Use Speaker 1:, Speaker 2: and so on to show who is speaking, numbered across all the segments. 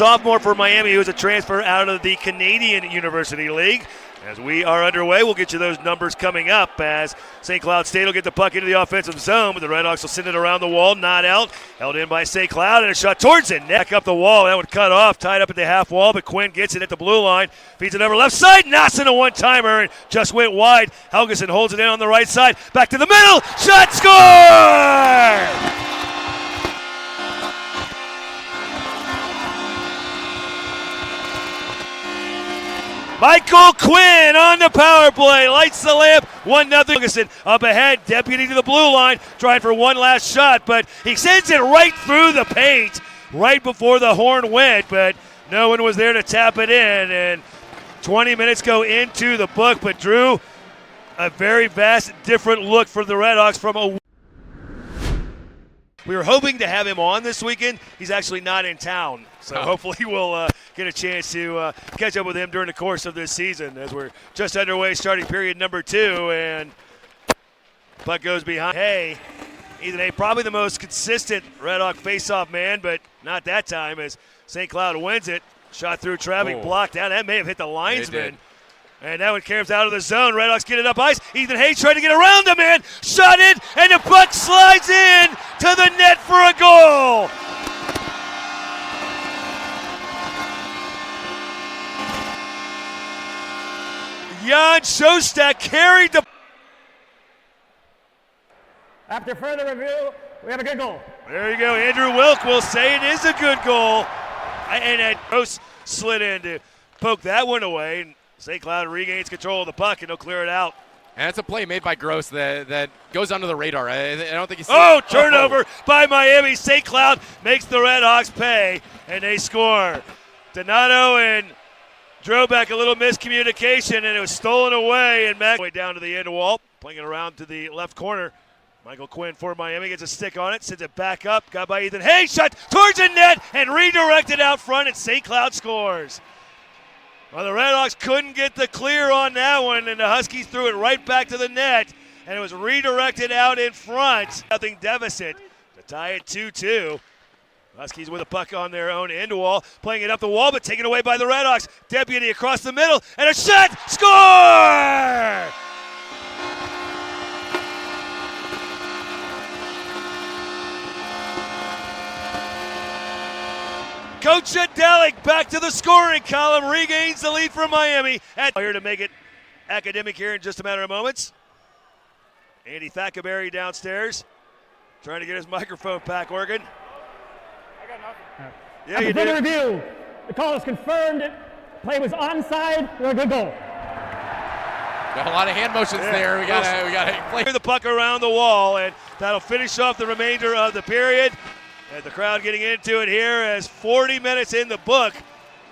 Speaker 1: sophomore for Miami, who is a transfer out of the Canadian University League. As we are underway, we'll get you those numbers coming up as St. Cloud State will get the puck into the offensive zone, but the Redhawks will send it around the wall, not out. Held in by St. Cloud, and a shot towards it. Back up the wall. That would cut off, tied up at the half wall, but Quinn gets it at the blue line. Feeds it over left side. Nassen a one-timer and just went wide. Helgeson holds it in on the right side. Back to the middle. Shot, score! Michael Quinn on the power play, lights the lamp, 1-0. Helgeson up ahead, deputy to the blue line, trying for one last shot, but he sends it right through the paint, right before the horn went, but no one was there to tap it in, and 20 minutes go into the book, but Drew, a very vast, different look for the Redhawks from a. We were hoping to have him on this weekend. He's actually not in town, so hopefully we'll get a chance to catch up with him during the course of this season as we're just underway, starting period number 2, and puck goes behind. Hey, Ethan Hay, probably the most consistent Redhawk faceoff man, but not that time as St. Cloud wins it. Shot through traffic, blocked out. That may have hit the linesman. And that one carries out of the zone. Redhawks get it up ice. Ethan Hay trying to get around the man. Shot it, and the puck slides in to the net for a goal. Jan Shostak carried the.
Speaker 2: After further review, we have a good goal.
Speaker 1: There you go. Andrew Wilk will say it is a good goal. And Gross slid in to poke that one away. St. Cloud regains control of the puck, and they'll clear it out.
Speaker 3: And that's a play made by Gross that goes under the radar. I don't think he's.
Speaker 1: Turnover by Miami. St. Cloud makes the Redhawks pay, and they score. Donato and Drobeck, a little miscommunication, and it was stolen away. And Mac way down to the end wall, playing it around to the left corner. Michael Quinn for Miami gets a stick on it, sends it back up. Got by Ethan Hay, shot towards the net, and redirected out front, and St. Cloud scores. Well, the Redhawks couldn't get the clear on that one, and the Huskies threw it right back to the net, and it was redirected out in front. Nothing deficit to tie it 2-2. Huskies with a puck on their own end wall, playing it up the wall, but taken away by the Redhawks. Deputy across the middle, and a shot! Score! Coach Adelic back to the scoring column, regains the lead from Miami. Here to make it academic here in just a matter of moments. Andy Thackerberry downstairs, trying to get his microphone back working.
Speaker 2: I got nothing.
Speaker 1: Yeah, you did.
Speaker 2: After review, the call is confirmed. Play was onside. A good goal.
Speaker 3: Got a lot of hand motions there. We got to play
Speaker 1: the puck around the wall, and that'll finish off the remainder of the period. And the crowd getting into it here as 40 minutes in the book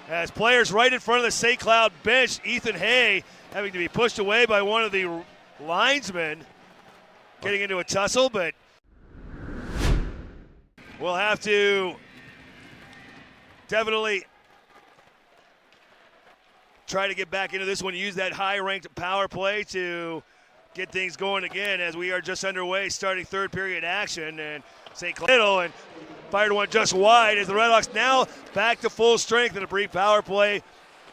Speaker 1: as players right in front of the St. Cloud bench. Ethan Hay having to be pushed away by one of the linesmen, getting into a tussle, but we'll have to definitely try to get back into this one, use that high-ranked power play to get things going again as we are just underway, starting third period action. And St. Cloud and fired one just wide as the Redhawks now back to full strength in a brief power play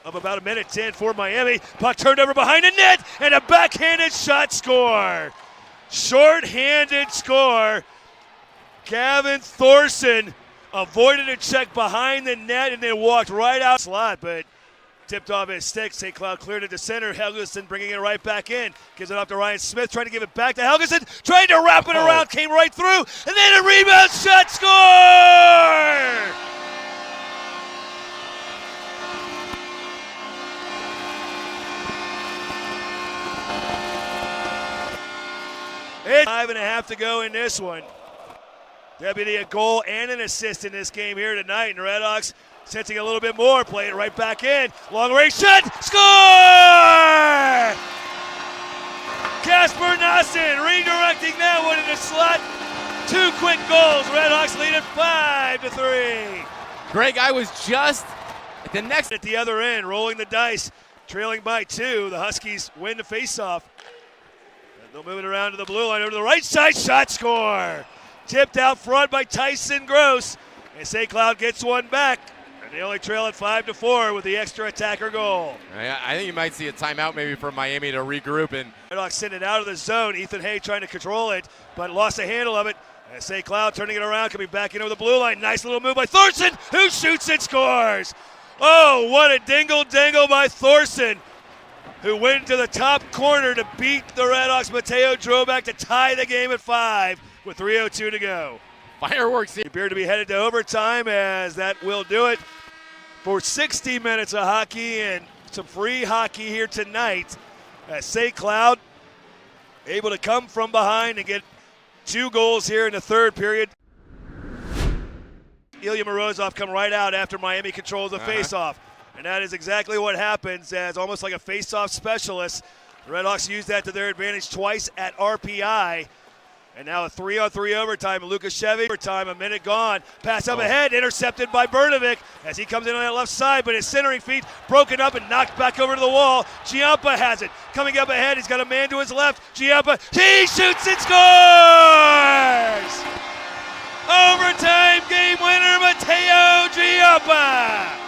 Speaker 1: of about 1:10 for Miami. Puck turned over behind the net and a backhanded shot, score. Short-handed score. Gavin Thorson avoided a check behind the net and then walked right out slot, but tipped off his stick. St. Cloud cleared it to center. Helgeson bringing it right back in. Gives it off to Ryan Smith, trying to give it back to Helgeson. Trying to wrap it around, came right through. And then a rebound shot, score! It's 5.5 to go in this one. Deputy a goal and an assist in this game here tonight. And the Redhawks sensing a little bit more, play it right back in. Long range shot, score! Casper Nassen redirecting that one in the slot. 2 quick goals. Redhawks lead it 5-3.
Speaker 3: Greg, I was just at the next.
Speaker 1: At the other end, rolling the dice, trailing by 2. The Huskies win the faceoff. They'll move it around to the blue line, over to the right side, shot, score. Tipped out front by Tyson Gross. And St. Cloud gets one back And they only trail at 5-4 with the extra attacker goal.
Speaker 3: I think you might see a timeout maybe from Miami to regroup. And
Speaker 1: Red Hawks send it out of the zone. Ethan Hay trying to control it, but lost the handle of it. And St. Cloud turning it around, coming back in over the blue line. Nice little move by Thorson, who shoots and scores. Oh, what a dingle-dangle by Thorson, who went to the top corner to beat the Red Hawks. Mateo Droback to tie the game at 5 with 3:02 to go.
Speaker 3: fireworks here.
Speaker 1: Appear to be headed to overtime, as that will do it for 60 minutes of hockey and some free hockey here tonight. As St. Cloud able to come from behind and get 2 goals here in the third period. Ilya Morozov come right out after Miami controls the faceoff. And that is exactly what happens, as almost like a faceoff specialist. The Red Hawks use that to their advantage twice at RPI. And now a 3-on-3 overtime. Lukashevich, overtime, a minute gone. Pass up ahead, intercepted by Bernovic as he comes in on that left side, but his centering feet broken up and knocked back over to the wall. Giampa has it. Coming up ahead, he's got a man to his left. Giampa, he shoots and scores! Overtime game winner, Mateo Giampa!